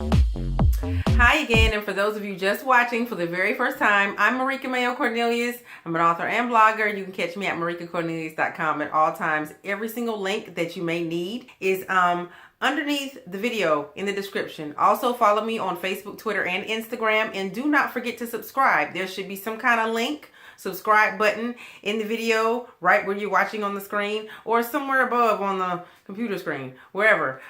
Hi again, and for those of you just watching for the very first time, I'm Mirika Mayo Cornelius. I'm an author and blogger. You can catch me at MirikaCornelius.com at all times. Every single link that you may need is underneath the video in the description. Also follow me on Facebook, Twitter, and Instagram, and do not forget to subscribe. There should be some kind of link, subscribe button in the video right where you're watching on the screen, or somewhere above on the computer screen, wherever.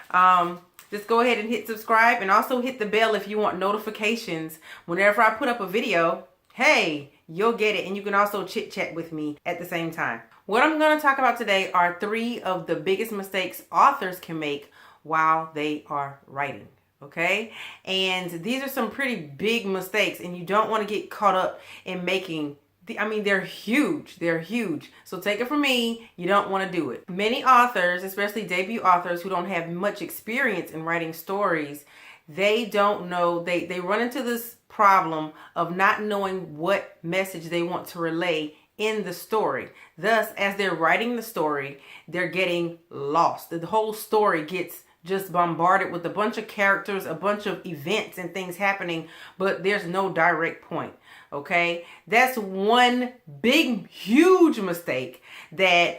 Just go ahead and hit subscribe, and also hit the bell if you want notifications whenever I put up a video. Hey, you'll get it, and you can also chit chat with me at the same time. What I'm going to talk about today are 3 of the biggest mistakes authors can make while they are writing. Okay? And these are some pretty big mistakes, and you don't want to get caught up in making they're huge. They're huge. So take it from me, you don't want to do it. Many authors, especially debut authors who don't have much experience in writing stories, they don't know, they run into this problem of not knowing what message they want to relay in the story. Thus, as they're writing the story, they're getting lost. The whole story gets just bombarded with a bunch of characters, a bunch of events and things happening, but there's no direct point. Okay, that's one big, huge mistake that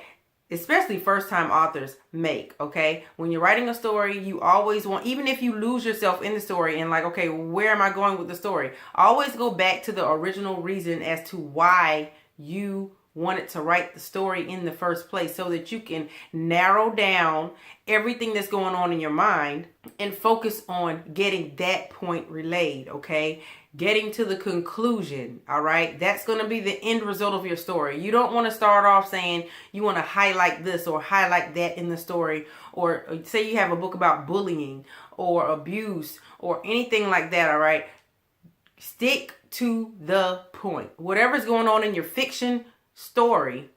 especially first-time authors make. Okay, when you're writing a story, you always want, even if you lose yourself in the story and like, okay, where am I going with the story? Always go back to the original reason as to why you wanted to write the story in the first place, so that you can narrow down everything that's going on in your mind and focus on getting that point relayed. Okay, getting to the conclusion. All right, that's going to be the end result of your story. You don't want to start off saying you want to highlight this or highlight that in the story, or say you have a book about bullying or abuse or anything like that. All right, stick to the point. Whatever's going on in your fiction story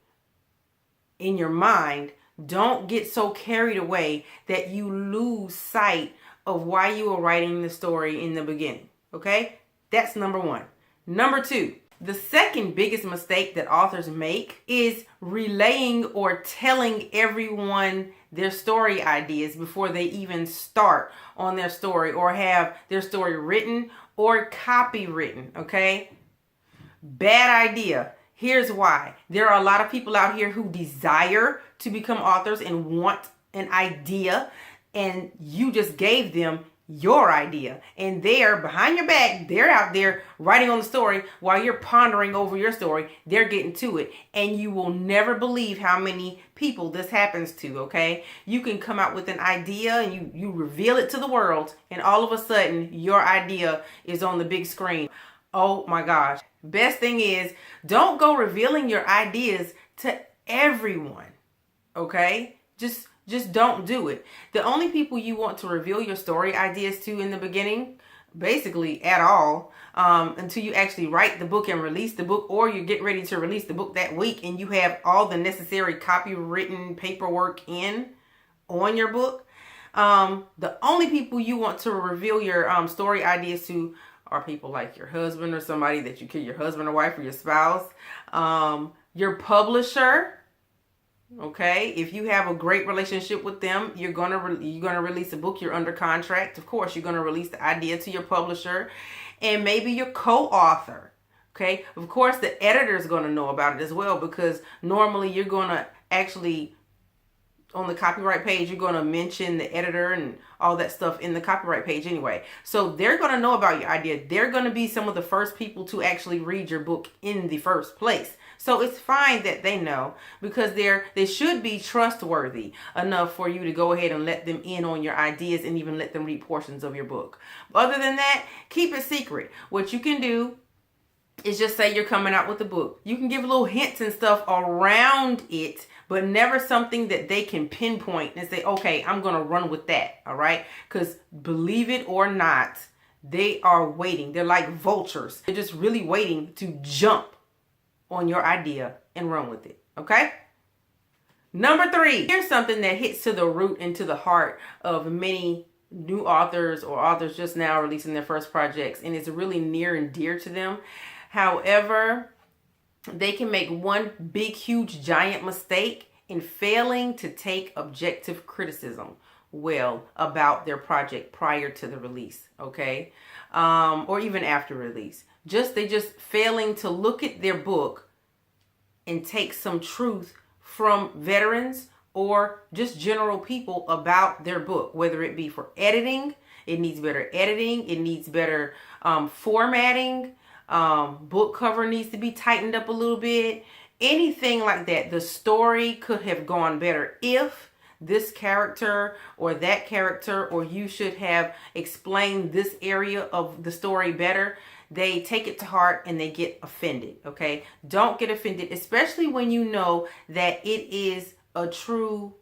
in your mind, don't get so carried away that you lose sight of why you were writing the story in the beginning. Okay, that's number 1. Number 2, the second biggest mistake that authors make is relaying or telling everyone their story ideas before they even start on their story or have their story written or copywritten. Okay, bad idea. Here's why. There are a lot of people out here who desire to become authors and want an idea, and you just gave them your idea, and they're behind your back, they're out there writing on the story while you're pondering over your story. They're getting to it, and you will never believe how many people this happens to. Okay, you can come out with an idea and you reveal it to the world, and all of a sudden your idea is on the big screen. Oh my gosh. Best thing is, don't go revealing your ideas to everyone. Okay? Just don't do it. The only people you want to reveal your story ideas to in the beginning, basically at all, until you actually write the book and release the book, or you get ready to release the book that week and you have all the necessary copywritten paperwork on your book. The only people you want to reveal your story ideas to are people like your husband or somebody that you kill, your husband or wife or your spouse, your publisher. Okay, if you have a great relationship with them, you're gonna release a book. You're under contract. Of course, you're gonna release the idea to your publisher, and maybe your co-author. Okay, of course, the editor is gonna know about it as well, because normally you're gonna actually, on the copyright page, you're going to mention the editor and all that stuff in the copyright page anyway. So they're going to know about your idea. They're going to be some of the first people to actually read your book in the first place. So it's fine that they know, because they should be trustworthy enough for you to go ahead and let them in on your ideas and even let them read portions of your book. Other than that, keep it secret. What you can do is just say you're coming out with a book. You can give little hints and stuff around it, but never something that they can pinpoint and say, okay, I'm going to run with that. All right. Because believe it or not, they are waiting. They're like vultures. They're just really waiting to jump on your idea and run with it. Okay. Number 3, here's something that hits to the root and to the heart of many new authors or authors just now releasing their first projects, and it's really near and dear to them. However, they can make one big, huge, giant mistake in failing to take objective criticism. well about their project prior to the release, okay? Or even after release. They just failing to look at their book and take some truth from veterans or just general people about their book, whether it be for editing. It needs better editing. It needs better formatting. Book cover needs to be tightened up a little bit. Anything like that. The story could have gone better if this character or that character, or you should have explained this area of the story better. They take it to heart and they get offended, okay? Don't get offended, especially when you know that it is a true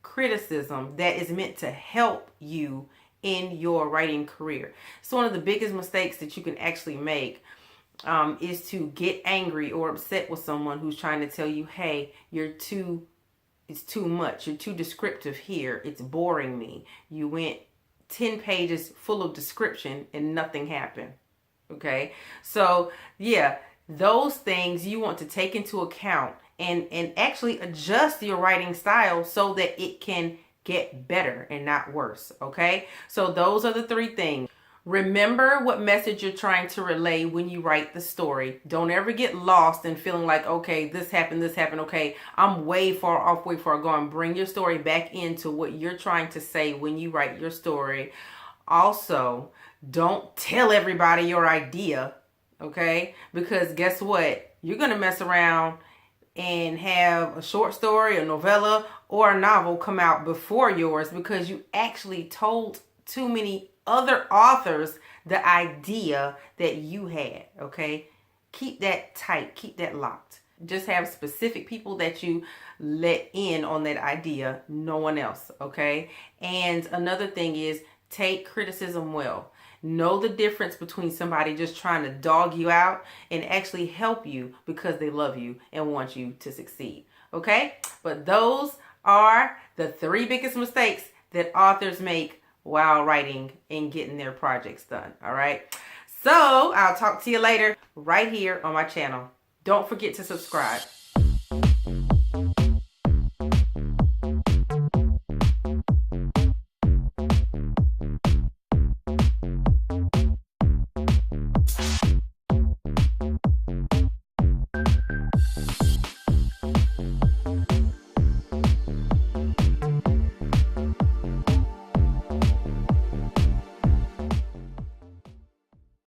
criticism that is meant to help you in your writing career. So one of the biggest mistakes that you can actually make is to get angry or upset with someone who's trying to tell you, hey, it's too much. You're too descriptive here. It's boring me. You went 10 pages full of description and nothing happened. Okay. So yeah, those things you want to take into account and actually adjust your writing style so that it can get better and not worse. Okay. So those are the 3 things. Remember what message you're trying to relay when you write the story. Don't ever get lost in feeling like, okay, this happened. Okay, I'm way far off, way far gone. Bring your story back into what you're trying to say when you write your story. Also, don't tell everybody your idea, okay? Because guess what? You're going to mess around and have a short story, a novella, or a novel come out before yours because you actually told too many other authors the idea that you had, okay? Keep that tight, keep that locked. Just have specific people that you let in on that idea, no one else, okay? And another thing is take criticism well. Know the difference between somebody just trying to dog you out and actually help you because they love you and want you to succeed, okay? But those are the 3 biggest mistakes that authors make while writing and getting their projects done. All right. So I'll talk to you later right here on my channel. Don't forget to subscribe.